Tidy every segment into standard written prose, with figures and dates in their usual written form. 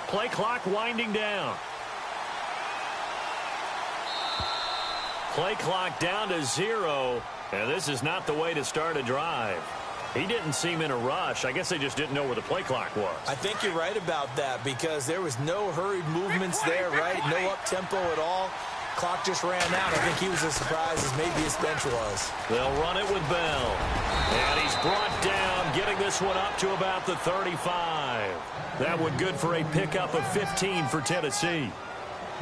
Play clock winding down. Play clock down to 0, and this is not the way to start a drive. He didn't seem in a rush. I guess they just didn't know where the play clock was. I think you're right about that because there was no hurried movements there, right? No up-tempo at all. Clock just ran out. I think he was as surprised as maybe his bench was. They'll run it with Bell. And he's brought down, getting this one up to about the 35. That one good for a pickup of 15 for Tennessee.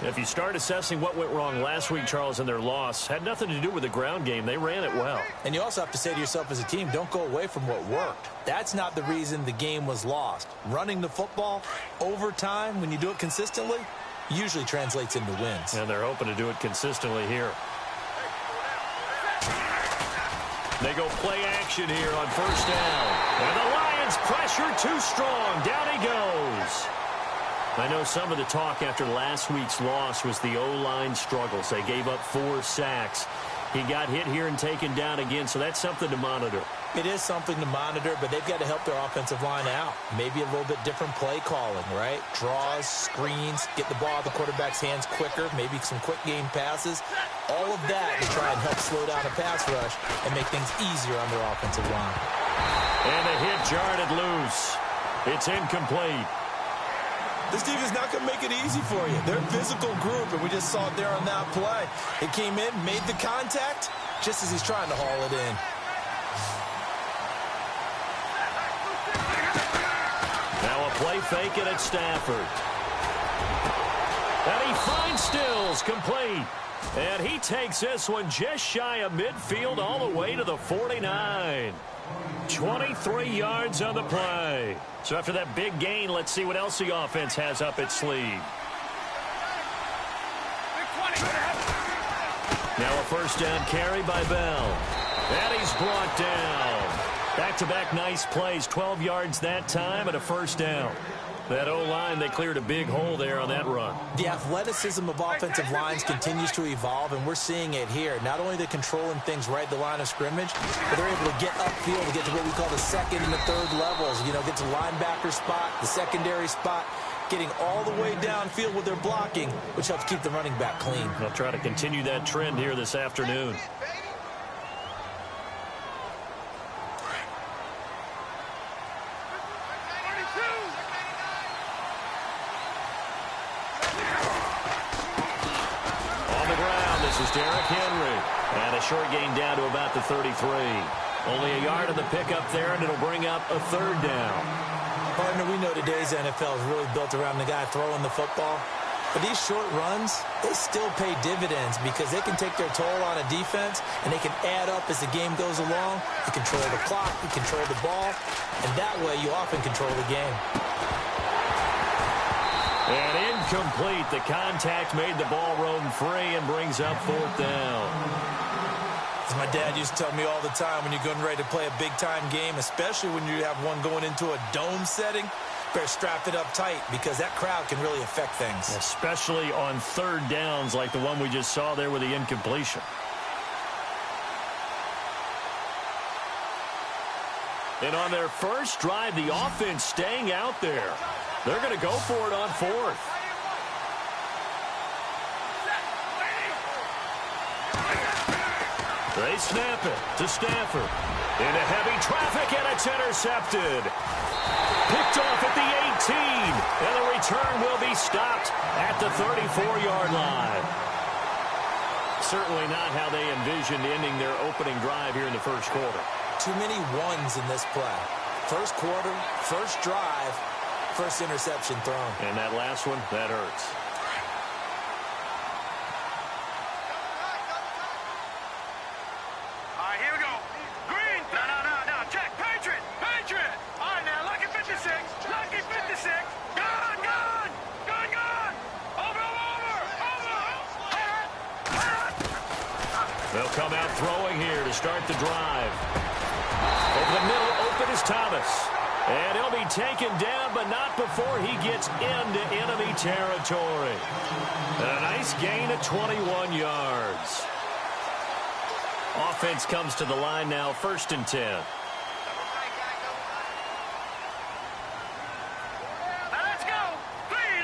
If you start assessing what went wrong last week, Charles, in their loss, had nothing to do with the ground game. They ran it well. And you also have to say to yourself as a team, don't go away from what worked. That's not the reason the game was lost. Running the football over time, when you do it consistently, usually translates into wins. And they're hoping to do it consistently here. They go play action here on first down. And the Lions pressure too strong. Down he goes. I know some of the talk after last week's loss was the O-line struggles. They gave up 4 sacks. He got hit here and taken down again, so that's something to monitor. It is something to monitor, but they've got to help their offensive line out. Maybe a little bit different play calling, right? Draws, screens, get the ball out of the quarterback's hands quicker, maybe some quick game passes. All of that to try and help slow down a pass rush and make things easier on their offensive line. And the hit jarred it loose. It's incomplete. This defense is not going to make it easy for you. They're a physical group, and we just saw it there on that play. It came in, made the contact, just as he's trying to haul it in. Now a play fake it at Stafford. And he finds Stills, complete. And he takes this one just shy of midfield all the way to the 49. 23 yards on the play. So after that big gain, let's see what else the offense has up its sleeve. Now a first down carry by Bell. And he's brought down. Back-to-back nice plays, 12 yards that time and a first down. That O-line, they cleared a big hole there on that run. The athleticism of offensive lines continues to evolve, and we're seeing it here. Not only they're controlling things right at the line of scrimmage, but they're able to get upfield to get to what we call the second and the third levels. You know, get to linebacker spot, the secondary spot, getting all the way downfield with their blocking, which helps keep the running back clean. They'll try to continue that trend here this afternoon. Derrick Henry. And a short gain down to about the 33. Only a yard on the pickup there, and it'll bring up a third down. Partner, we know today's NFL is really built around the guy throwing the football. But these short runs, they still pay dividends because they can take their toll on a defense, and they can add up as the game goes along. You control the clock, you control the ball, and that way you often control the game. And incomplete. The contact made the ball roam free and brings up fourth down. As my dad used to tell me all the time, when you're getting ready to play a big-time game, especially when you have one going into a dome setting, better strap it up tight because that crowd can really affect things. Especially on third downs like the one we just saw there with the incompletion. And on their first drive, the offense staying out there. They're going to go for it on fourth. They snap it to Stafford. Into heavy traffic, and it's intercepted. Picked off at the 18. And the return will be stopped at the 34-yard line. Certainly not how they envisioned ending their opening drive here in the first quarter. Too many ones in this play. First quarter, first drive, first interception thrown. And that last one, that hurts. All right, here we go. Green. No. Check. Patriot. All right, now, lucky 56. Lucky 56. Gone. Over. They'll come out throwing here to start the drive. Over the middle, open is Thomas. And he'll be taken down, but not before he gets into enemy territory. And a nice gain of 21 yards. Offense comes to the line now, 1st and 10. Now let's go. Clean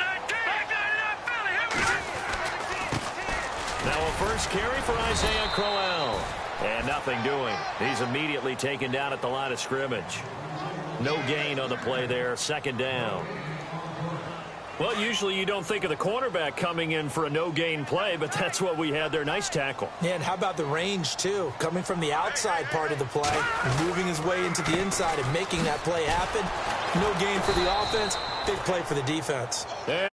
first carry for Isaiah Crowell. And nothing doing. He's immediately taken down at the line of scrimmage. No gain on the play there. Second down. Well, usually you don't think of the cornerback coming in for a no-gain play, but that's what we had there. Nice tackle. Yeah, and how about the range, too? Coming from the outside part of the play, moving his way into the inside and making that play happen. No gain for the offense, big play for the defense. Yeah.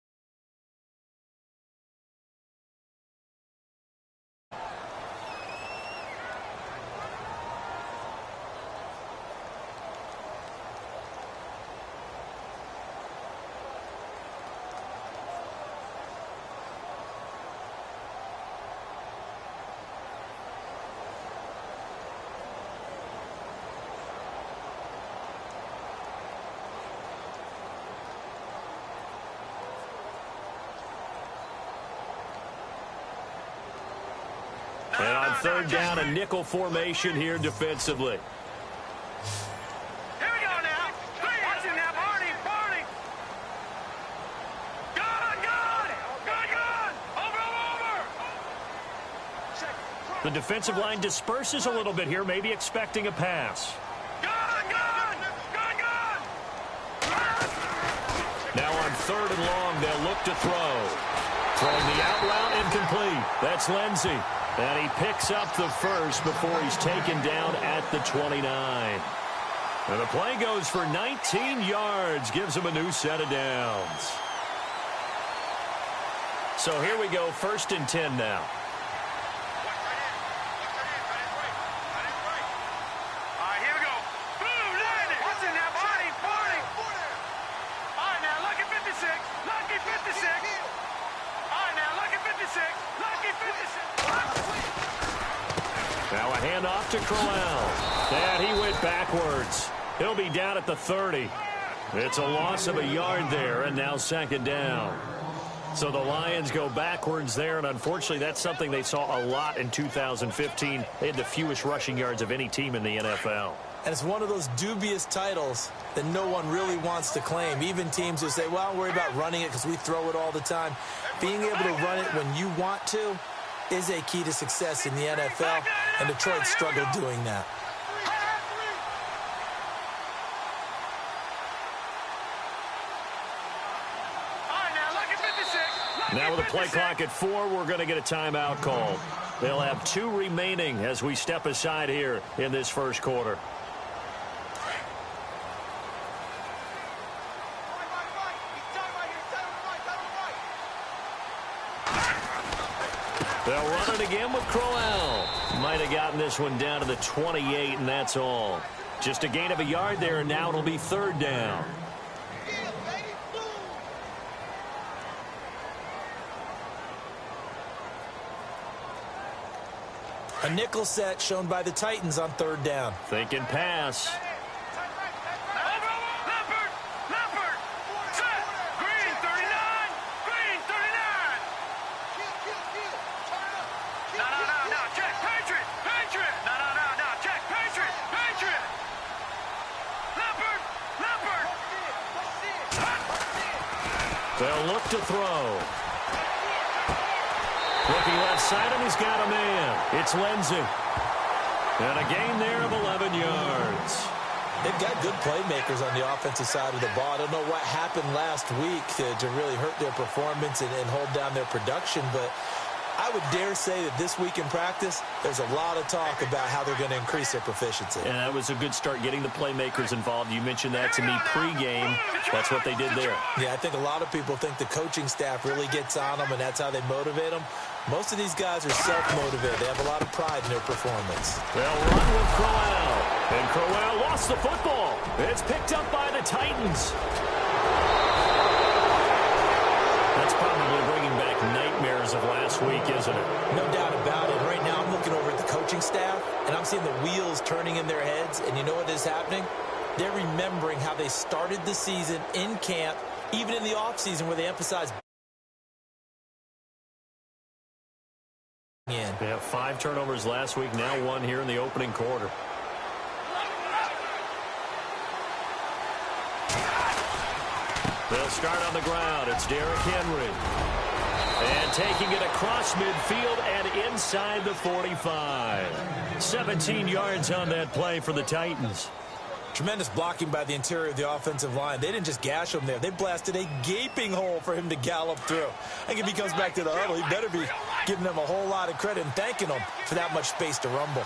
And on third down, a nickel formation here defensively. Here we go now. Watch it now, Barney. Good. Over. The defensive line disperses a little bit here, maybe expecting a pass. Good. Now on third and long, they'll look to throw. Throwing the out route incomplete. That's Lindsey. And he picks up the first before he's taken down at the 29. And the play goes for 19 yards. Gives him a new set of downs. So here we go, 1st and 10 now. All right, here we go. Boom, landed. Watch it now, Barney. All right, now, lucky 56. All right, now, lucky 56. Now a handoff to Crowell. And he went backwards. He'll be down at the 30. It's a loss of a yard there, and now second down. So the Lions go backwards there, and unfortunately that's something they saw a lot in 2015. They had the fewest rushing yards of any team in the NFL. And it's one of those dubious titles that no one really wants to claim. Even teams who say, well, I'll worry about running it because we throw it all the time. Being able to run it when you want to is a key to success in the NFL, and Detroit struggled doing that. Now with a play clock at 4, we're going to get a timeout called. They'll have 2 remaining as we step aside here in this first quarter. They'll run it again with Crowell. Might have gotten this one down to the 28, and that's all. Just a gain of a yard there, and now it'll be third down. A nickel set shown by the Titans on third down. Thinking pass. They'll look to throw. Looking left side, and he's got a man. It's Lindsey. And a gain there of 11 yards. They've got good playmakers on the offensive side of the ball. I don't know what happened last week to really hurt their performance and hold down their production, but I would dare say that this week in practice, there's a lot of talk about how they're going to increase their proficiency. And that was a good start, getting the playmakers involved. You mentioned that to me pregame. That's what they did there. Yeah, I think a lot of people think the coaching staff really gets on them, and that's how they motivate them. Most of these guys are self-motivated. They have a lot of pride in their performance. They'll run with Crowell. And Crowell lost the football. It's picked up by the Titans. That's probably bringing back nightmares of last week, isn't it? No doubt about it. Right now I'm looking over at the coaching staff, and I'm seeing the wheels turning in their heads. And you know what is happening? They're remembering how they started the season in camp, even in the offseason where they emphasized. They have 5 turnovers last week, now 1 here in the opening quarter. They'll start on the ground. It's Derrick Henry. And taking it across midfield and inside the 45. 17 yards on that play for the Titans. Tremendous blocking by the interior of the offensive line. They didn't just gash him there. They blasted a gaping hole for him to gallop through. I think if he comes back to the huddle, he better be giving them a whole lot of credit and thanking them for that much space to rumble.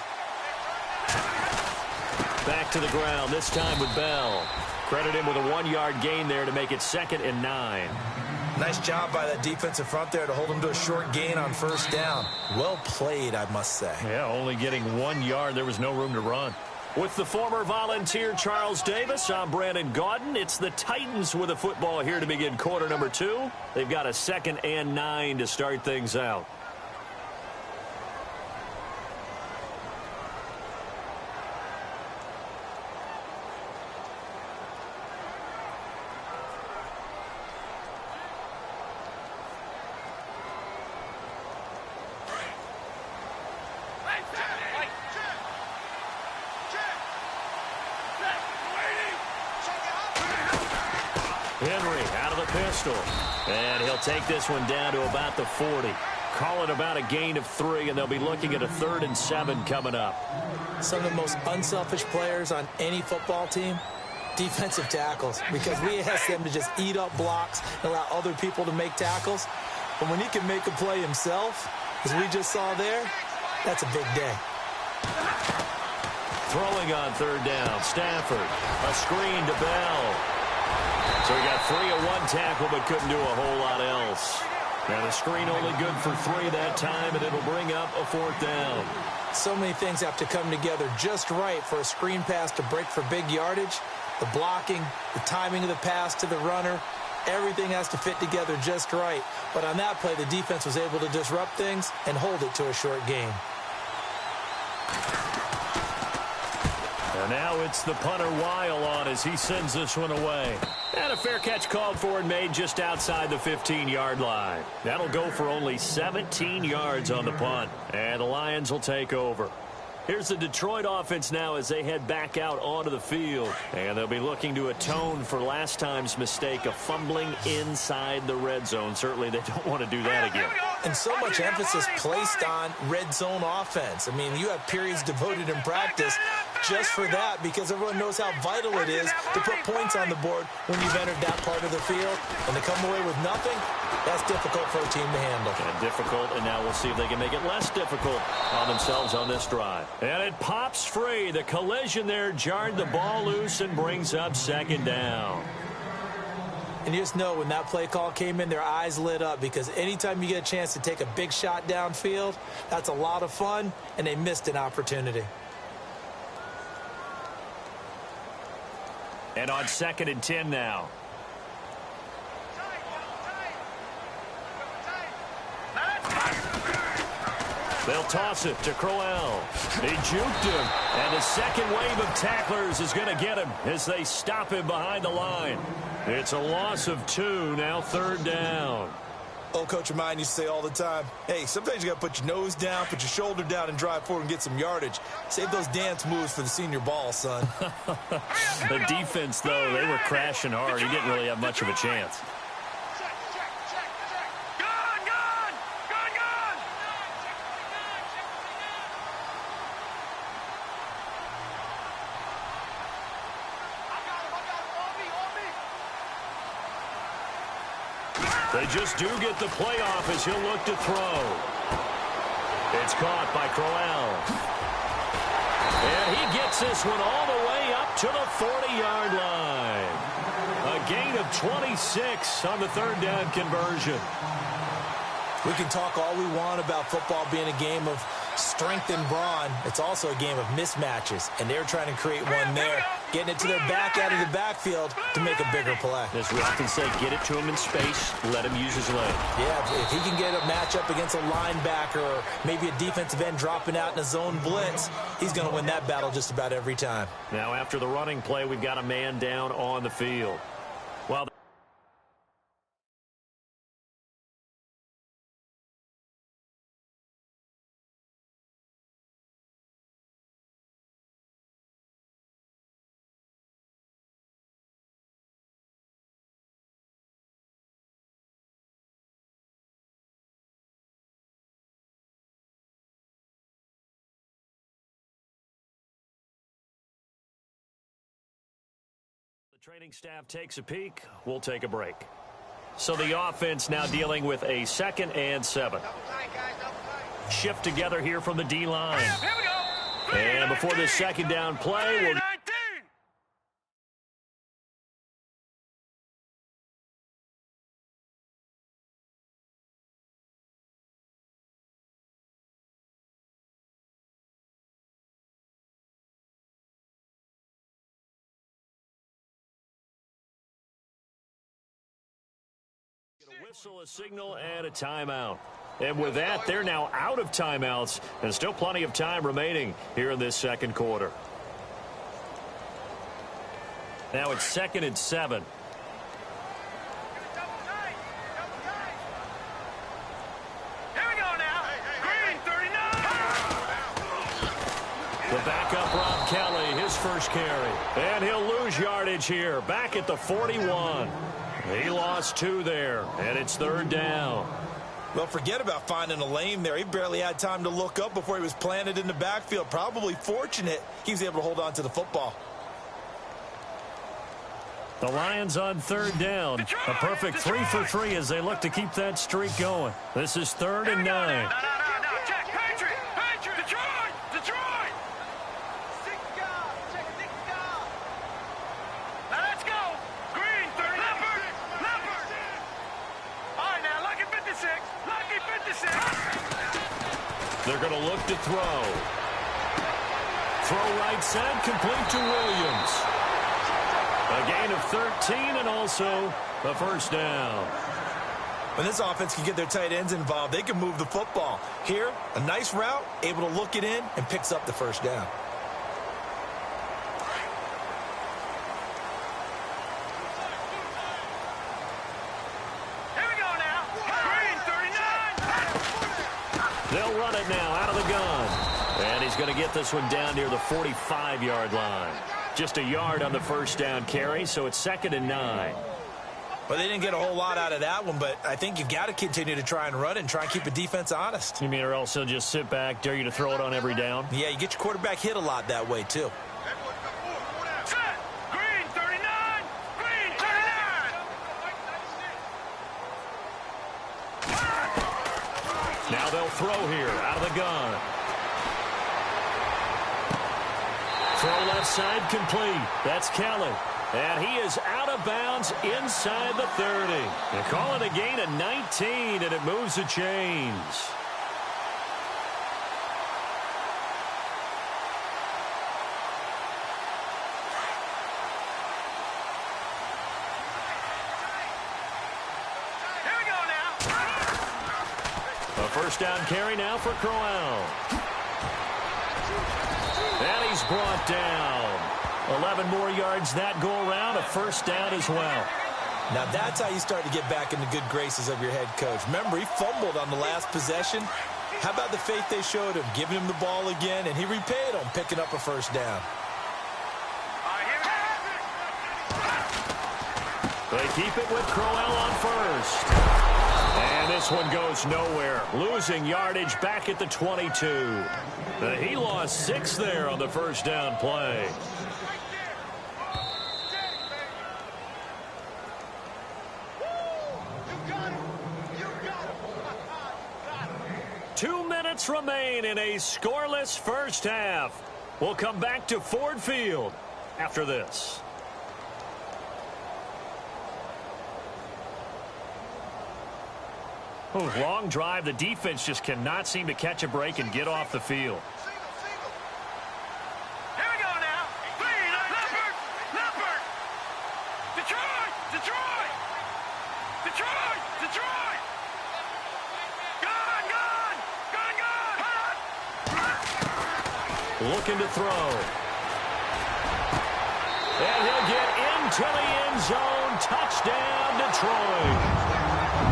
Back to the ground, this time with Bell. Credit him with a 1-yard gain there to make it 2nd and 9. Nice job by that defensive front there to hold him to a short gain on first down. Well played, I must say. Yeah, only getting 1 yard. There was no room to run. With the former Volunteer Charles Davis, I'm Brandon Gaudin. It's the Titans with a football here to begin quarter number 2. They've got a 2nd and 9 to start things out. Henry out of the pistol. And he'll take this one down to about the 40. Call it about a gain of 3, and they'll be looking at a 3rd and 7 coming up. Some of the most unselfish players on any football team, defensive tackles, because we ask them to just eat up blocks and allow other people to make tackles. But when he can make a play himself, as we just saw there, that's a big day. Throwing on 3rd down, Stafford. A screen to Bell. So he got 3 at 1 tackle, but couldn't do a whole lot else. Now the screen only good for 3 that time, and it'll bring up a 4th down. So many things have to come together just right for a screen pass to break for big yardage. The blocking, the timing of the pass to the runner, everything has to fit together just right. But on that play, the defense was able to disrupt things and hold it to a short gain. And now it's the punter Weil on as he sends this one away. And a fair catch called for and made just outside the 15-yard line. That'll go for only 17 yards on the punt. And the Lions will take over. Here's the Detroit offense now as they head back out onto the field. And they'll be looking to atone for last time's mistake of fumbling inside the red zone. Certainly they don't want to do that again. And so much emphasis placed on red zone offense. I mean, you have periods devoted in practice just for that because everyone knows how vital it is to put points on the board when you've entered that part of the field. And to come away with nothing, that's difficult for a team to handle. And difficult, and now we'll see if they can make it less difficult on themselves on this drive. And it pops free. The collision there jarred the ball loose and brings up 2nd down. And you just know when that play call came in, their eyes lit up because anytime you get a chance to take a big shot downfield, that's a lot of fun, and they missed an opportunity. And on 2nd and 10 now. They'll toss it to Crowell. He juked him, and the second wave of tacklers is going to get him as they stop him behind the line. It's a loss of 2, now 3rd down. Old coach of mine used to say all the time, hey, sometimes you got to put your nose down, put your shoulder down, and drive forward and get some yardage. Save those dance moves for the senior ball, son. The defense, though, they were crashing hard. He didn't really have much of a chance. They just do get the playoff as he'll look to throw. It's caught by Crowell. And he gets this one all the way up to the 40-yard line. A gain of 26 on the 3rd down conversion. We can talk all we want about football being a game of strength and brawn. It's also a game of mismatches, and they're trying to create one there, getting it to their back out of the backfield to make a bigger play. As we often say, get it to him in space, let him use his leg. Yeah, if he can get a matchup against a linebacker or maybe a defensive end dropping out in a zone blitz, he's going to win that battle just about every time. Now, after the running play, we've got a man down on the field. While Training staff takes a peek. We'll take a break. So the offense now dealing with a 2nd and 7. Shift together here from the D-line. Here we go. And before this second down play, we'll... A whistle, a signal, and a timeout. And with that, they're now out of timeouts, and still plenty of time remaining here in this second quarter. Now it's 2nd and 7. Here we go now. Green 39. The backup, Rob Kelly, his first carry. And he'll lose yardage here, back at the 41. He lost 2 there, and it's 3rd down. Well, forget about finding a lane there. He barely had time to look up before he was planted in the backfield. Probably fortunate he was able to hold on to the football. The Lions on 3rd down. A perfect 3 for 3 as they look to keep that streak going. This is 3rd and 9. No. Check. Patriot. Detroit. Now let's go. Green 30. Leopard. All right, now, lucky 56. Lucky 56. They're going to look to throw. Throw right side, complete to Williams. A gain of 13 and also a first down. When this offense can get their tight ends involved, they can move the football. Here, a nice route, able to look it in, and picks up the first down. Here we go now. Green 39. They'll run it now out of the gun. And he's going to get this one down near the 45-yard line. Just a yard on the first down carry, so it's 2nd and 9. Well, they didn't get a whole lot out of that one, but I think you've got to continue to try and run and try and keep the defense honest. You mean or else he'll just sit back, dare you to throw it on every down? Yeah, you get your quarterback hit a lot that way, too. Set. Green 39. Green 39. Now they'll throw here out of the gun. Throw left side complete. That's Kelly. And he is out of bounds inside the 30. They call it a gain of 19, and it moves the chains. Here we go now. A first down carry now for Crowell. And he's brought down. 11 more yards that go around, a first down as well. Now that's how you start to get back in the good graces of your head coach. Remember, he fumbled on the last possession. How about the faith they showed him, giving him the ball again, and he repaid them, picking up a first down. They keep it with Crowell on first. And this one goes nowhere. Losing yardage back at the 22. He lost 6 there on the first down play. Two minutes remain in a scoreless first half. We'll come back to Ford Field after this. Long drive. The defense just cannot seem to catch a break and get off the field. Here we go now. Green, Leopard. Detroit. Gone. Looking to throw. And he'll get into the end zone. Touchdown, Detroit.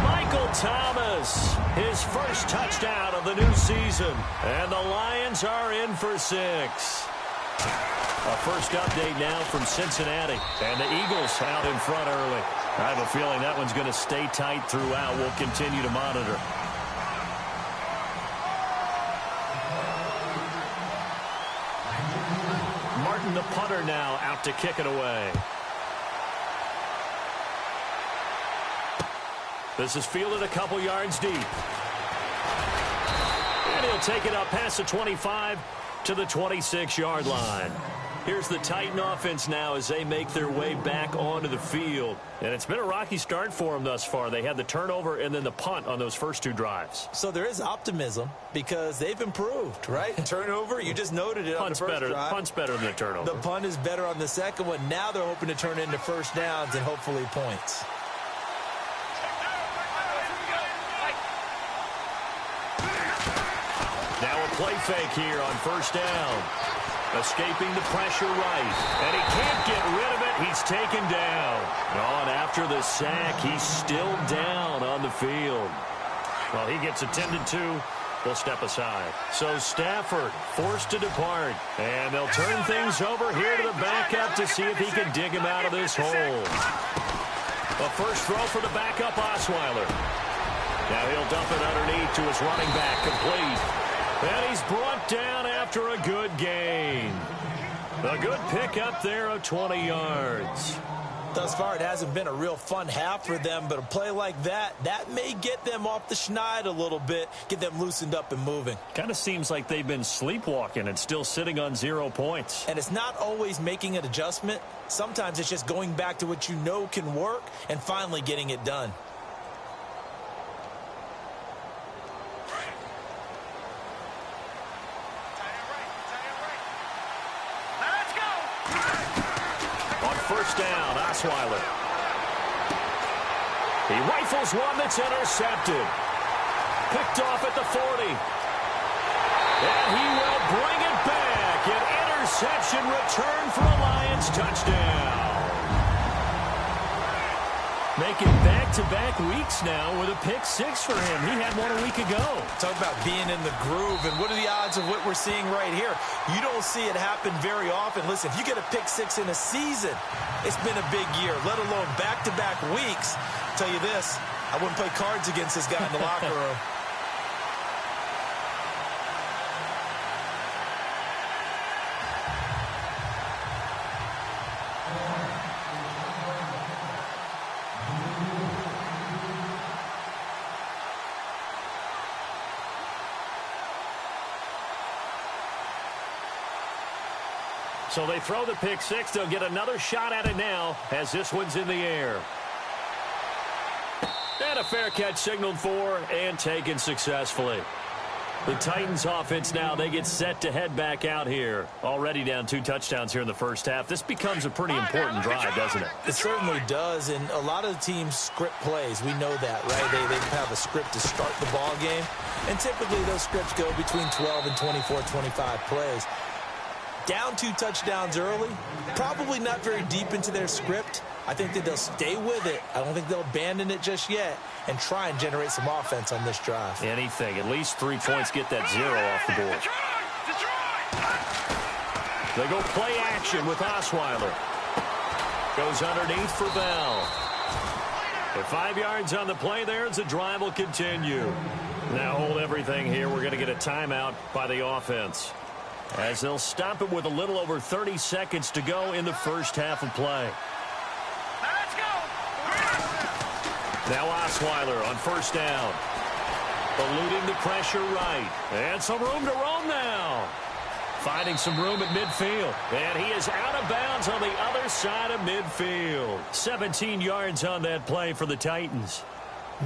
Michael Thomas, his first touchdown of the new season. And the Lions are in for 6. A first update now from Cincinnati. And the Eagles out in front early. I have a feeling that one's going to stay tight throughout. We'll continue to monitor. Martin, the punter, now out to kick it away. This is fielded a couple yards deep. And he'll take it up past the 25 to the 26-yard line. Here's the Titan offense now as they make their way back onto the field. And it's been a rocky start for them thus far. They had the turnover and then the punt on those first two drives. So there is optimism because they've improved, right? Turnover, you just noted it on the first drive. Punt's better than the turnover. The punt is better on the second one. Now they're hoping to turn it into first downs and hopefully points. Now a play fake here on first down. Escaping the pressure right. And he can't get rid of it. He's taken down. And after the sack, he's still down on the field. Well, he gets attended to. They'll step aside. So Stafford forced to depart. And they'll turn things over here to the backup to see if he can dig him out of this hole. A first throw for the backup Osweiler. Now he'll dump it underneath to his running back, complete. And he's brought down after a good gain. A good pickup there of 20 yards. Thus far, it hasn't been a real fun half for them, but a play like that may get them off the schneid a little bit, get them loosened up and moving. Kind of seems like they've been sleepwalking and still sitting on 0 points. And it's not always making an adjustment. Sometimes it's just going back to what you know can work and finally getting it done. First down, Osweiler. He rifles one that's intercepted. Picked off at the 40. And he will bring it back. An interception return for a Lions touchdown. Making back-to-back weeks now with a pick six for him. He had one a week ago. Talk about being in the groove, and what are the odds of what we're seeing right here? You don't see it happen very often. Listen, if you get a pick six in a season, it's been a big year, let alone back-to-back weeks. I'll tell you this, I wouldn't play cards against this guy in the locker room. So they throw the pick six. They'll get another shot at it now as this one's in the air. And a fair catch signaled for and taken successfully. The Titans offense now, they get set to head back out here. Already down 2 touchdowns here in the first half. This becomes a pretty important drive, doesn't it? It certainly does, and a lot of the teams script plays. We know that, right? They have a script to start the ball game, and typically those scripts go between 12 and 24, 25 plays. Down 2 touchdowns early, probably not very deep into their script. I think that they'll stay with it. I don't think they'll abandon it just yet and try and generate some offense on this drive. Anything. At least 3 points, get that 0 off the board. They go play action with Osweiler. Goes underneath for Bell. At 5 yards on the play there as the drive will continue. Now hold everything here. We're going to get a timeout by the offense, as they'll stop it with a little over 30 seconds to go in the first half of play. Let's go. Now Osweiler on first down. Eluding the pressure right. And some room to roam now. Finding some room at midfield. And he is out of bounds on the other side of midfield. 17 yards on that play for the Titans.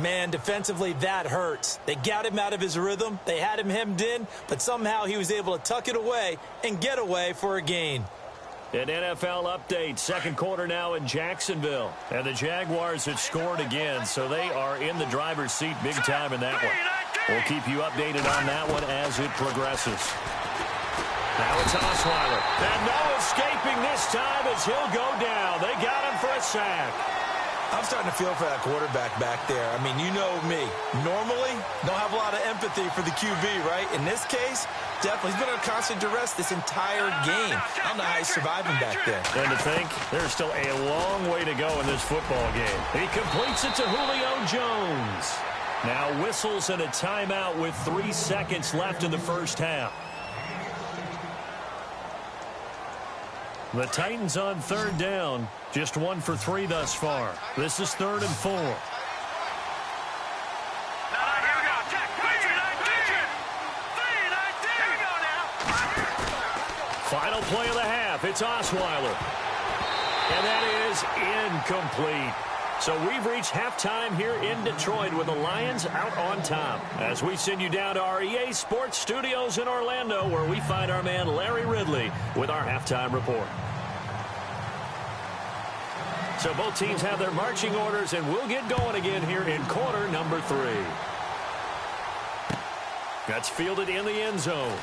Man, defensively, that hurts. They got him out of his rhythm. They had him hemmed in, but somehow he was able to tuck it away and get away for a gain. An NFL update. Second quarter now in Jacksonville. And the Jaguars have scored again, so they are in the driver's seat big time in that one. We'll keep you updated on that one as it progresses. Now it's Osweiler. And no escaping this time as he'll go down. They got him for a sack. I'm starting to feel for that quarterback back there. I mean, you know me. Normally, don't have a lot of empathy for the QB, right? In this case, definitely. He's been under constant duress this entire game. I don't know how he's surviving back there. And to think, there's still a long way to go in this football game. He completes it to Julio Jones. Now whistles and a timeout with 3 seconds left in the first half. The Titans on third down. Just 1 for 3 thus far. This is 3rd and 4. play of the half. It's Osweiler. And that is incomplete. So we've reached halftime here in Detroit with the Lions out on top. As we send you down to our EA Sports Studios in Orlando, where we find our man Larry Ridley with our halftime report. So both teams have their marching orders, and we'll get going again here in quarter number 3. That's fielded in the end zone.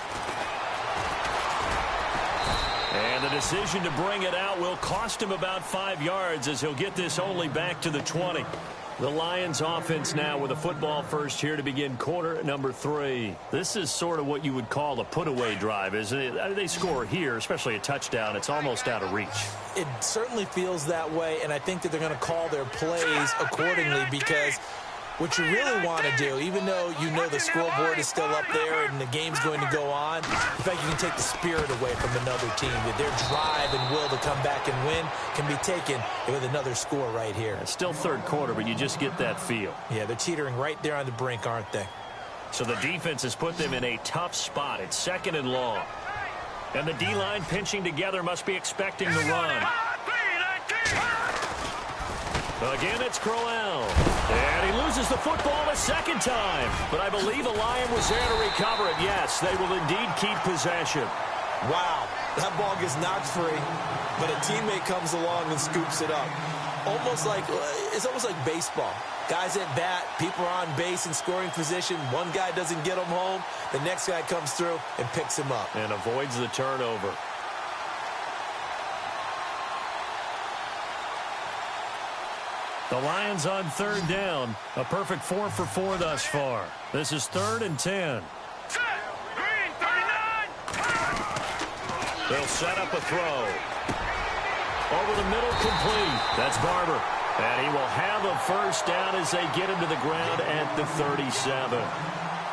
And the decision to bring it out will cost him about 5 yards, as he'll get this only back to the 20. The Lions offense now with a football first here to begin quarter number 3. This is sort of what you would call a put-away drive, isn't it? They score here, especially a touchdown. It's almost out of reach. It certainly feels that way, and I think that they're going to call their plays accordingly, because what you really want to do, even though you know the scoreboard is still up there and the game's going to go on, in fact, you can take the spirit away from another team. That their drive and will to come back and win can be taken with another score right here. It's still third quarter, but you just get that feel. Yeah, they're teetering right there on the brink, aren't they? So the defense has put them in a tough spot. It's 2nd and long. And the D-line pinching together must be expecting the run. Again, it's Crowell. And he loses the football a second time. But I believe a Lion was there to recover it. Yes, they will indeed keep possession. Wow, that ball gets knocked free, but a teammate comes along and scoops it up. It's almost like baseball. Guys at bat, people are on base in scoring position. One guy doesn't get him home. The next guy comes through and picks him up. And avoids the turnover. The Lions on 3rd down. A perfect 4 for 4 thus far. This is 3rd and 10. Green, 39. They'll set up a throw. Over the middle, complete. That's Barber. And he will have a first down as they get him to the ground at the 37.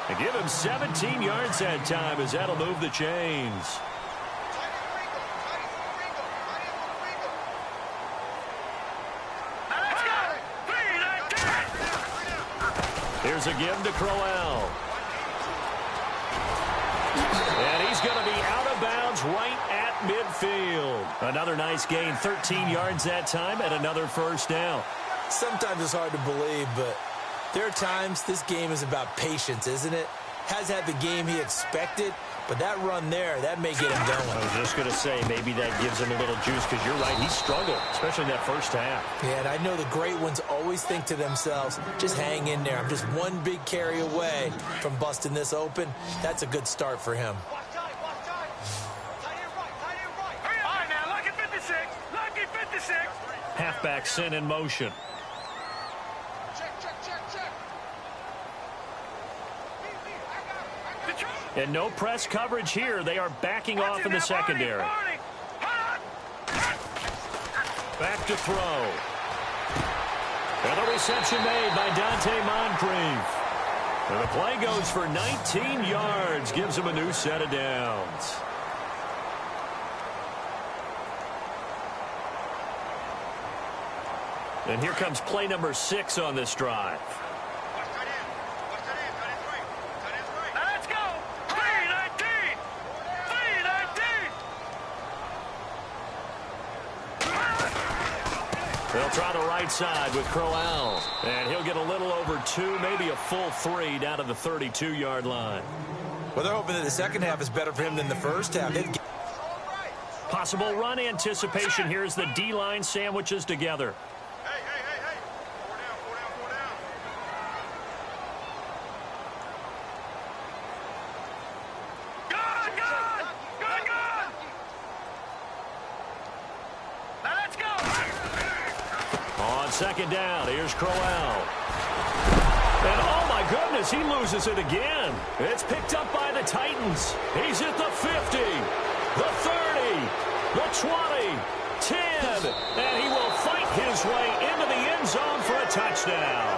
They give him 17 yards that time, as that'll move the chains. Here's a give to Crowell. And he's going to be out of bounds right at midfield. Another nice gain, 13 yards that time, and another first down. Sometimes it's hard to believe, but there are times this game is about patience, isn't it? Has had the game he expected, but that run there, that may get him going. I was just going to say, maybe that gives him a little juice, because you're right, he struggled, especially in that first half. Yeah, and I know the great ones always think to themselves, just hang in there. I'm just one big carry away from busting this open. That's a good start for him. All right, now, lucky 56. Lucky 56. Halfback sent in motion. And no press coverage here. They are backing off in the secondary. Back to throw. And the reception made by Dante Moncrief. And the play goes for 19 yards. Gives him a new set of downs. And here comes play number 6 on this drive. They'll try the right side with Crowell. And he'll get a little over 2, maybe a full 3 down to the 32-yard line. Well, they're hoping that the second half is better for him than the first half. Possible run anticipation here as the D-line sandwiches together. Hey. 4 down. Good. Now let's go. On second down, here's Crowell. And oh my goodness, he loses it again. It's picked up by the Titans. He's at the 50, the 30, the 20, 10, and he will fight his way into the end zone for a touchdown.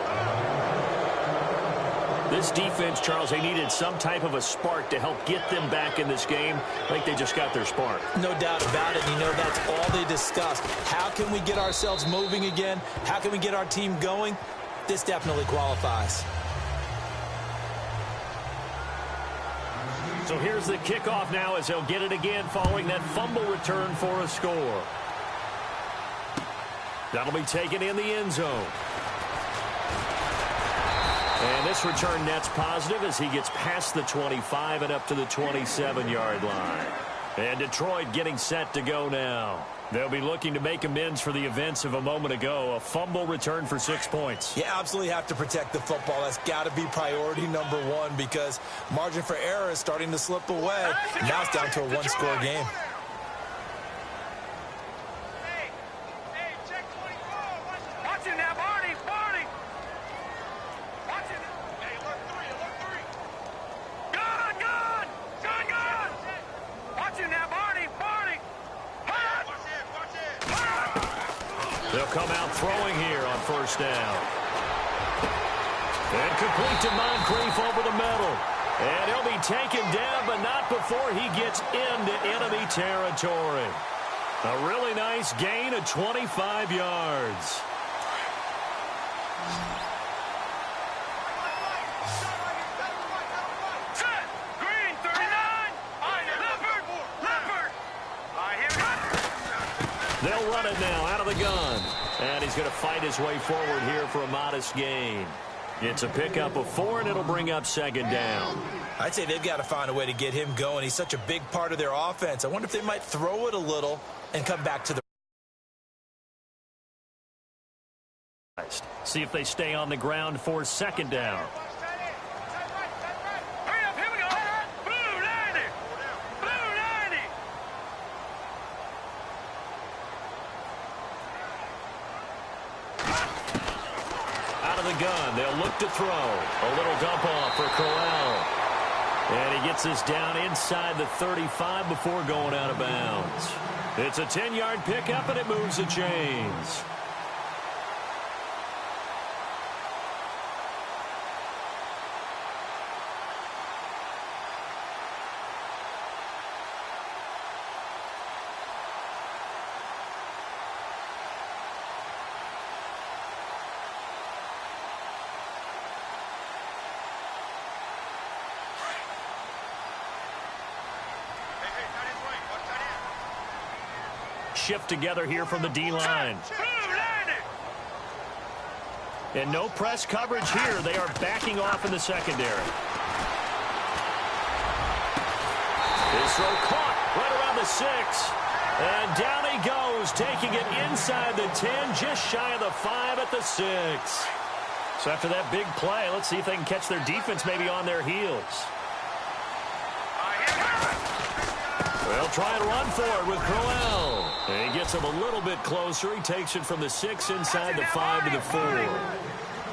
This defense, Charles, they needed some type of a spark to help get them back in this game. I think they just got their spark. No doubt about it. You know, that's all they discussed. How can we get ourselves moving again? How can we get our team going? This definitely qualifies. So here's the kickoff now as he'll get it again following that fumble return for a score. That'll be taken in the end zone. And this return net's positive as he gets past the 25 and up to the 27-yard line. And Detroit getting set to go now. They'll be looking to make amends for the events of a moment ago. A fumble return for 6 points. You absolutely have to protect the football. That's got to be priority number one because margin for error is starting to slip away. Now it's down to a one-score game. Hey, check 24. Watch it now, Barney. Watch it. Hey, alert 3. Gun. Watch it now, Barney. They'll come out throwing here on first down. And complete to Moncrief over the middle. And he'll be taken down, but not before he gets into enemy territory. A really nice gain of 25 yards. Set. Green, 39. Leopard. Here we go. They'll run it now out of the gun. And he's going to fight his way forward here for a modest gain. It's a pickup of 4, and it'll bring up second down. I'd say they've got to find a way to get him going. He's such a big part of their offense. I wonder if they might throw it a little and come back to the... See if they stay on the ground for second down. Hurry up, here we go. Blue 90. Out of the gun, they'll look to throw. A little dump off for Crowell. And he gets this down inside the 35 before going out of bounds. It's a 10-yard pickup, and it moves the chains. Shift together here from the D-line. And no press coverage here. They are backing off in the secondary. This throw caught right around the 6. And down he goes, taking it inside the 10, just shy of the 5 at the 6. So after that big play, let's see if they can catch their defense maybe on their heels. They'll try and run for it with Crowell. And he gets him a little bit closer. He takes it from the 6 inside the 5 to the 4.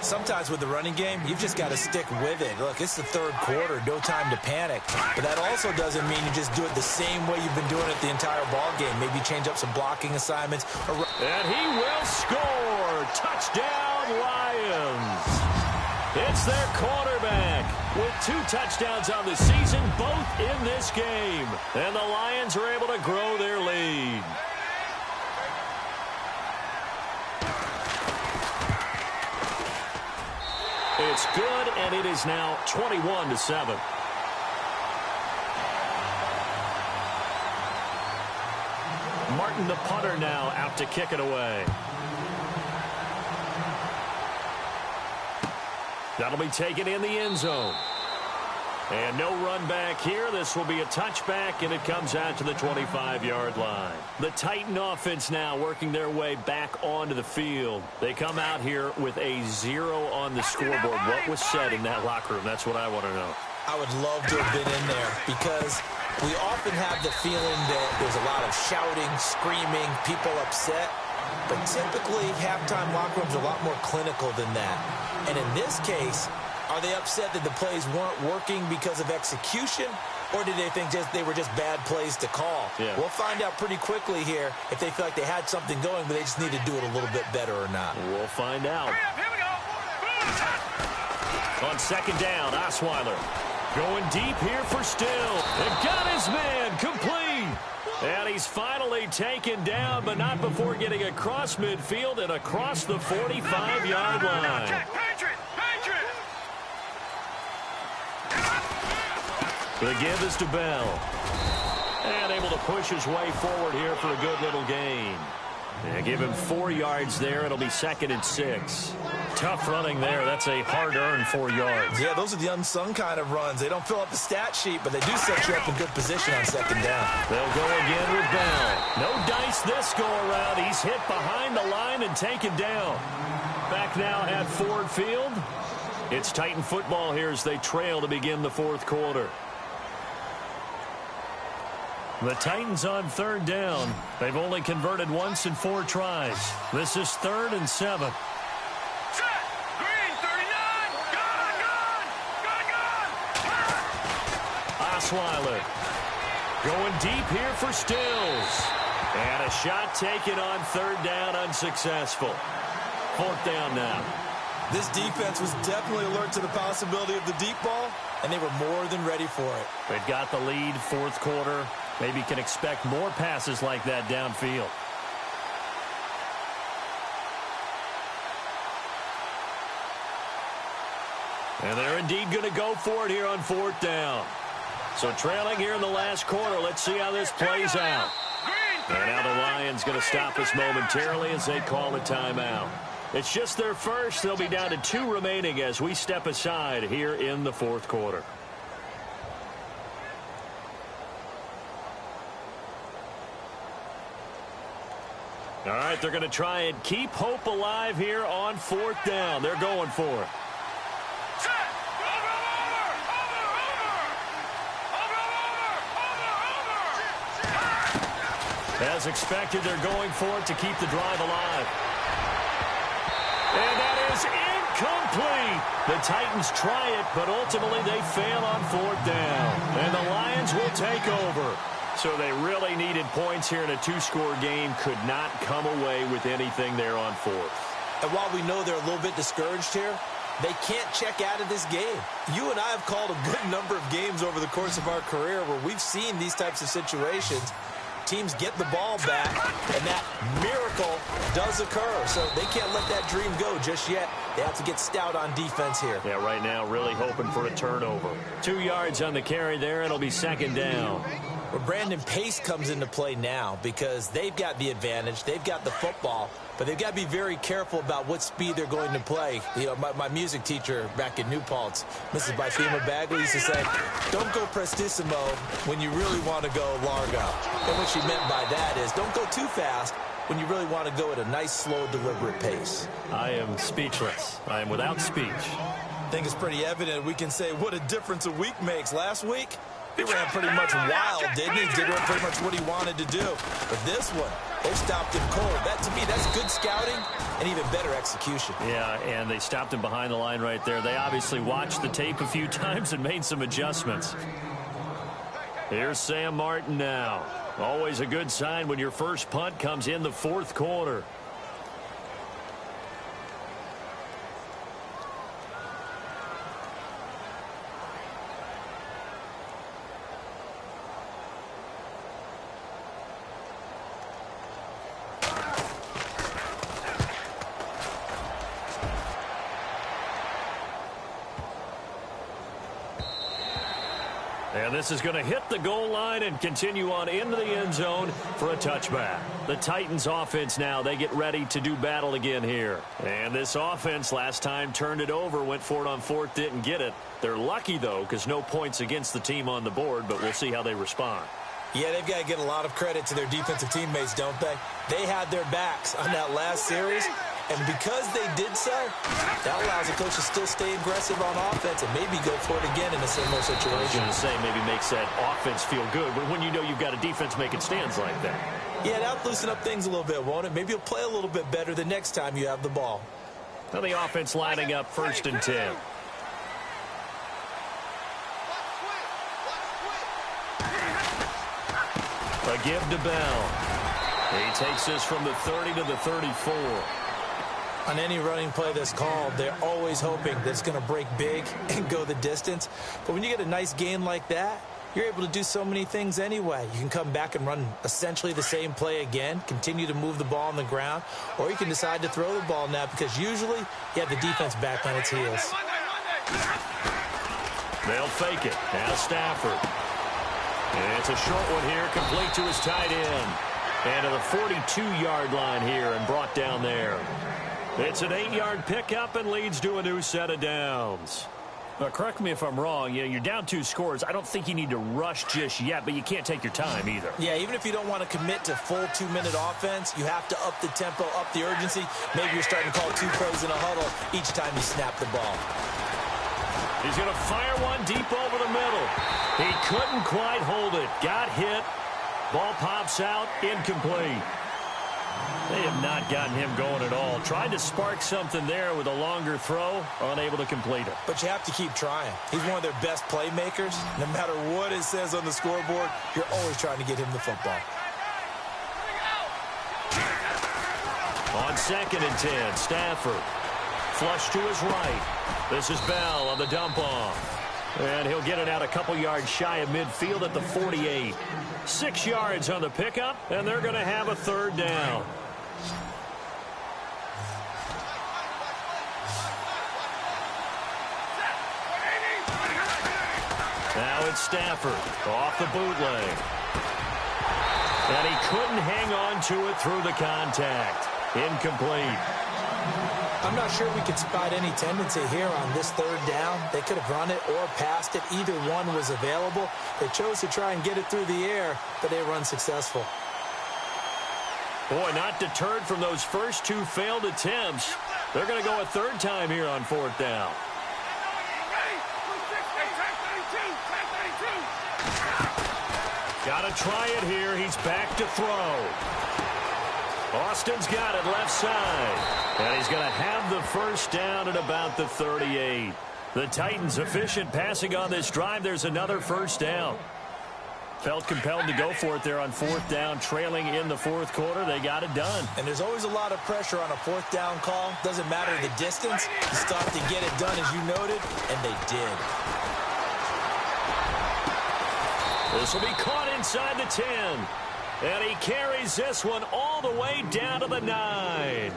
Sometimes with the running game, you've just got to stick with it. Look, it's the third quarter, no time to panic. But that also doesn't mean you just do it the same way you've been doing it the entire ball game. Maybe change up some blocking assignments. And he will score. Touchdown, Lions. It's their quarterback with 2 touchdowns on the season, both in this game. And the Lions are able to grow their lead. It's good, and it is now 21-7. Martin, the punter, now out to kick it away. That'll be taken in the end zone. And no run back here. This will be a touchback, and it comes out to the 25-yard line. The Titan offense now working their way back onto the field. They come out here with a 0 on the scoreboard. What was said in that locker room? That's what I want to know. I would love to have been in there because we often have the feeling that there's a lot of shouting, screaming, people upset. But typically, halftime locker rooms are a lot more clinical than that. And in this case, are they upset that the plays weren't working because of execution, or did they think they were just bad plays to call? Yeah. We'll find out pretty quickly here if they feel like they had something going, but they just need to do it a little bit better or not. We'll find out. Here we go. On second down, Osweiler going deep here for Still. And got his man complete. And he's finally taken down, but not before getting across midfield and across the 45-yard line. The give is to Bell. And able to push his way forward here for a good little gain. And give him 4 yards there. It'll be 2nd and 6. Tough running there. That's a hard-earned 4 yards. Yeah, those are the unsung kind of runs. They don't fill up the stat sheet, but they do set you up in good position on 2nd down. They'll go again with Bell. No dice this go-around. He's hit behind the line and taken down. Back now at Ford Field. It's Titan football here as they trail to begin the 4th quarter. The Titans on 3rd down. They've only converted once in 4 tries. This is 3rd and 7. Set. Green, 39. Gun. Osweiler going deep here for Stills. And a shot taken on 3rd down, unsuccessful. 4th down now. This defense was definitely alert to the possibility of the deep ball, and they were more than ready for it. They've got the lead, 4th quarter. Maybe can expect more passes like that downfield. And they're indeed going to go for it here on 4th down. So trailing here in the last quarter. Let's see how this plays out. And now the Lions going to stop us momentarily as they call a timeout. It's just their first. They'll be down to 2 remaining as we step aside here in the 4th quarter. All right, they're going to try and keep hope alive here on 4th down. They're going for it. As expected, they're going for it to keep the drive alive. And that is incomplete. The Titans try it, but ultimately they fail on 4th down. And the Lions will take over. So they really needed points here in a 2-score game. Could not come away with anything there on 4th. And while we know they're a little bit discouraged here, they can't check out of this game. You and I have called a good number of games over the course of our career where we've seen these types of situations. Teams get the ball back, and that miracle does occur. So they can't let that dream go just yet. They have to get stout on defense here. Yeah, right now really hoping for a turnover. 2 yards on the carry there. It'll be 2nd down. Well, Brandon, pace comes into play now because they've got the advantage. They've got the football, but they've got to be very careful about what speed they're going to play. You know, my music teacher back in New Paltz, Mrs. Bythema Bagley, used to say, don't go prestissimo when you really want to go largo. And what she meant by that is don't go too fast when you really want to go at a nice, slow, deliberate pace. I am speechless. I am without speech. I think it's pretty evident we can say what a difference a week makes. Last week, he ran pretty much wild, didn't he? Did pretty much what he wanted to do. But this one, they stopped him cold. That, to me, that's good scouting and even better execution. Yeah, and they stopped him behind the line right there. They obviously watched the tape a few times and made some adjustments. Here's Sam Martin now. Always a good sign when your first punt comes in the 4th quarter. And this is going to hit the goal line and continue on into the end zone for a touchback. The Titans offense now, they get ready to do battle again here. And this offense last time turned it over, went for it on 4th, didn't get it. They're lucky, though, because no points against the team on the board, but we'll see how they respond. Yeah, they've got to get a lot of credit to their defensive teammates, don't they? They had their backs on that last series, and because they did so, that allows the coach to still stay aggressive on offense and maybe go for it again in a similar situation. I was going to say maybe makes that offense feel good, but when you know you've got a defense making stands like that. Yeah, that'll loosen up things a little bit, won't it? Maybe you'll play a little bit better the next time you have the ball. Now the offense lining up 1st and 10. A give to Bell. He takes this from the 30 to the 34. On any running play that's called, they're always hoping that it's going to break big and go the distance. But when you get a nice gain like that, you're able to do so many things anyway. You can come back and run essentially the same play again, continue to move the ball on the ground, or you can decide to throw the ball now because usually you have the defense back on its heels. They'll fake it. Now Stafford. And it's a short one here, complete to his tight end. And to the 42-yard line here and brought down there. It's an 8-yard pickup and leads to a new set of downs. Now, correct me if I'm wrong. You know, you're down 2 scores. I don't think you need to rush just yet, but you can't take your time either. Yeah, even if you don't want to commit to full 2-minute offense, you have to up the tempo, up the urgency. Maybe you're starting to call 2 plays in a huddle each time you snap the ball. He's going to fire one deep over the middle. He couldn't quite hold it. Got hit. Ball pops out. Incomplete. They have not gotten him going at all. Tried to spark something there with a longer throw. Unable to complete it. But you have to keep trying. He's one of their best playmakers. No matter what it says on the scoreboard, you're always trying to get him the football. On 2nd and 10, Stafford. Flush to his right. This is Bell on the dump off. And he'll get it out a couple yards shy of midfield at the 48. 6 yards on the pickup, and they're going to have a 3rd down. Now it's Stafford off the bootleg. And he couldn't hang on to it through the contact. Incomplete. I'm not sure we could spot any tendency here on this 3rd down. They could have run it or passed it. Either one was available. They chose to try and get it through the air, but they were unsuccessful. Boy, not deterred from those first 2 failed attempts. They're going to go a 3rd time here on 4th down. Got to try it here. He's back to throw. Austin's got it left side. And he's going to have the 1st down at about the 38. The Titans efficient passing on this drive. There's another 1st down. Felt compelled to go for it there on 4th down, trailing in the 4th quarter. They got it done. And there's always a lot of pressure on a 4th down call. Doesn't matter the distance. You start to get it done, as you noted, and they did. This will be caught inside the 10. And he carries this one all the way down to the 9.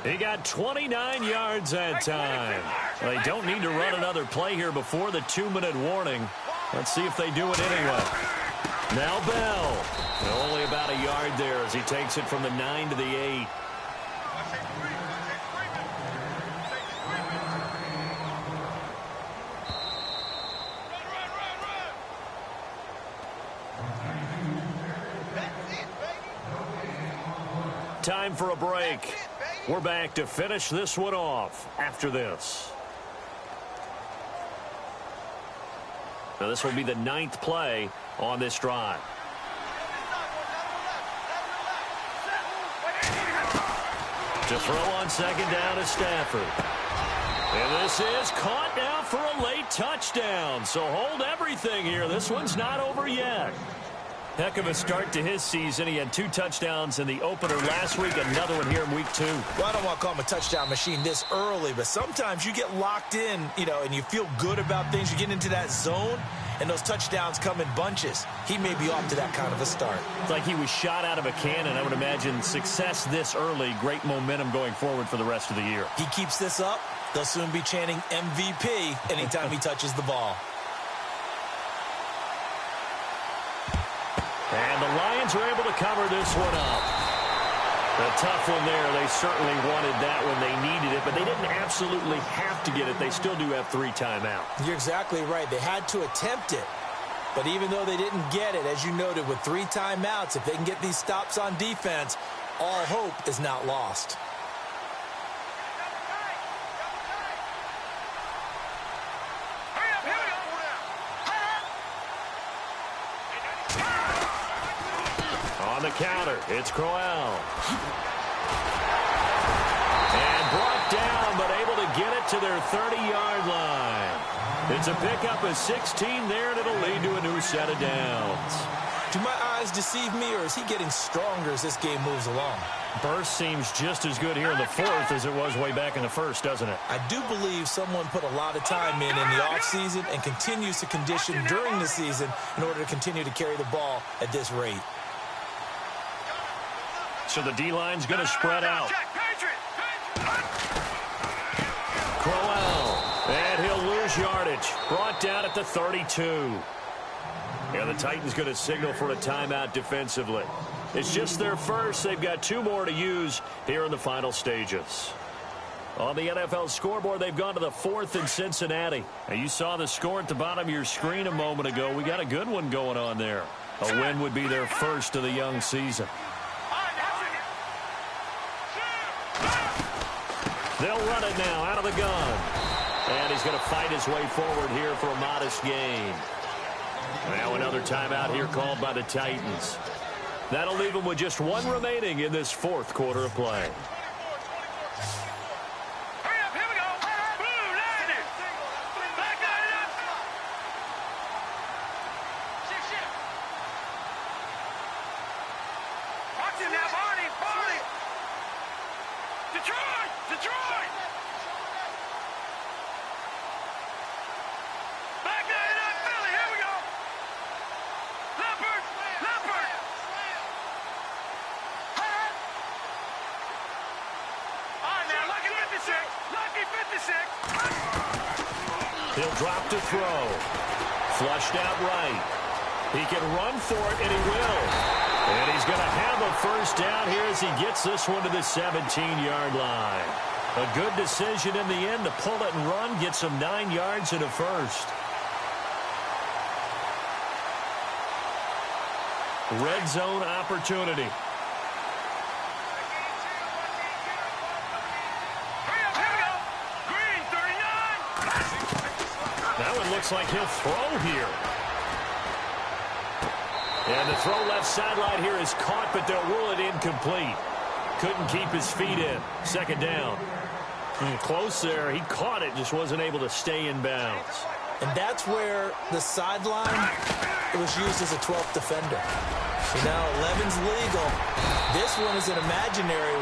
He got 29 yards that time. They don't need to run another play here before the 2-minute warning. Let's see if they do it anyway. Now Bell. Only about a yard there as he takes it from the 9 to the 8. Time for a break. We're back to finish this one off after this. Now this will be the 9th play on this drive. To throw on 2nd down is Stafford. And this is caught now for a late touchdown. So hold everything here. This one's not over yet. Heck of a start to his season. He had 2 touchdowns in the opener last week, another one here in week 2. Well, I don't want to call him a touchdown machine this early, but sometimes you get locked in, and you feel good about things. You get into that zone, and those touchdowns come in bunches. He may be off to that kind of a start. It's like he was shot out of a cannon. I would imagine success this early, great momentum going forward for the rest of the year. He keeps this up, they'll soon be chanting MVP anytime he touches the ball. And the Lions are able to cover this one up. A tough one there. They certainly wanted that when they needed it, but they didn't absolutely have to get it. They still do have 3 timeouts. You're exactly right. They had to attempt it. But even though they didn't get it, as you noted, with 3 timeouts, if they can get these stops on defense, all hope is not lost. On the counter, it's Crowell. And brought down, but able to get it to their 30-yard line. It's a pickup of 16 there, and it'll lead to a new set of downs. Do my eyes deceive me, or is he getting stronger as this game moves along? Burst seems just as good here in the 4th as it was way back in the 1st, doesn't it? I do believe someone put a lot of time in the offseason and continues to condition during the season in order to continue to carry the ball at this rate. So the D-line's going to spread out. Crowell, and he'll lose yardage. Brought down at the 32. And the Titans going to signal for a timeout defensively. It's just their first. They've got 2 more to use here in the final stages. On the NFL scoreboard, they've gone to the 4th in Cincinnati. And you saw the score at the bottom of your screen a moment ago. We got a good one going on there. A win would be their first of the young season. They'll run it now out of the gun. And he's going to fight his way forward here for a modest gain. Now another timeout here called by the Titans. That'll leave them with just 1 remaining in this 4th quarter of play. He'll drop to throw. Flushed out right. He can run for it, and he will. And he's going to have a first down here as he gets this one to the 17-yard line. A good decision in the end to pull it and run, gets him 9 yards and a first. Red zone opportunity. That one looks like he'll throw here. And the throw left sideline here is caught, but they'll rule it incomplete. Couldn't keep his feet in. Second down. Close there. He caught it, just wasn't able to stay in bounds. And that's where the sideline, it was used as a 12th defender. So now 11's legal. This one is an imaginary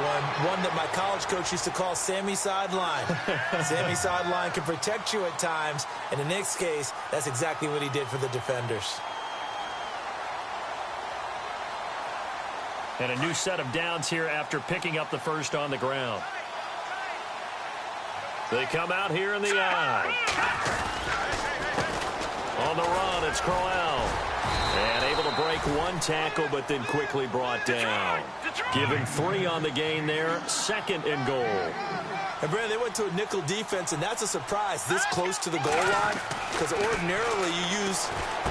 one that my college coach used to call Sammy Sideline. Sammy Sideline can protect you at times, and in this case, that's exactly what he did for the defenders. And a new set of downs here after picking up the first on the ground. They come out here in the eye. On the run, it's Crowell. And able to break 1 tackle, but then quickly brought down. Give him 3 on the gain there. 2nd and goal. And, Brandon, they went to a nickel defense, and that's a surprise this close to the goal line, because ordinarily you use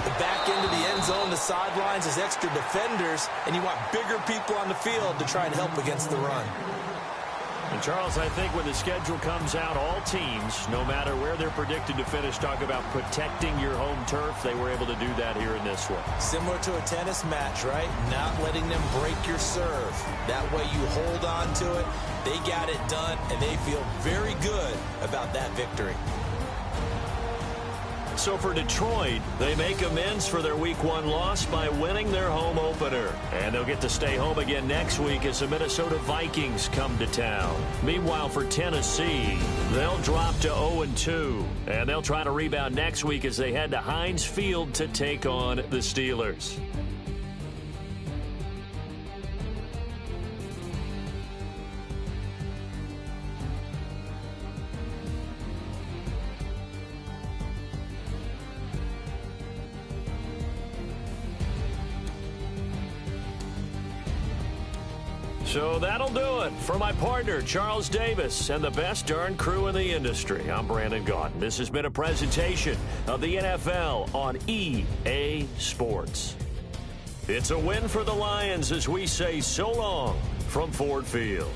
the back end of the end zone, the sidelines as extra defenders, and you want bigger people on the field to try and help against the run. And, Charles, I think when the schedule comes out, all teams, no matter where they're predicted to finish, talk about protecting your home turf. They were able to do that here in this one. Similar to a tennis match, right? Not letting them break your serve. That way you hold on to it. They got it done, and they feel very good about that victory. So for Detroit, they make amends for their Week 1 loss by winning their home opener. And they'll get to stay home again next week as the Minnesota Vikings come to town. Meanwhile, for Tennessee, they'll drop to 0-2. And they'll try to rebound next week as they head to Heinz Field to take on the Steelers. So that'll do it for my partner, Charles Davis, and the best darn crew in the industry. I'm Brandon Gaudin. This has been a presentation of the NFL on EA Sports. It's a win for the Lions as we say so long from Ford Field.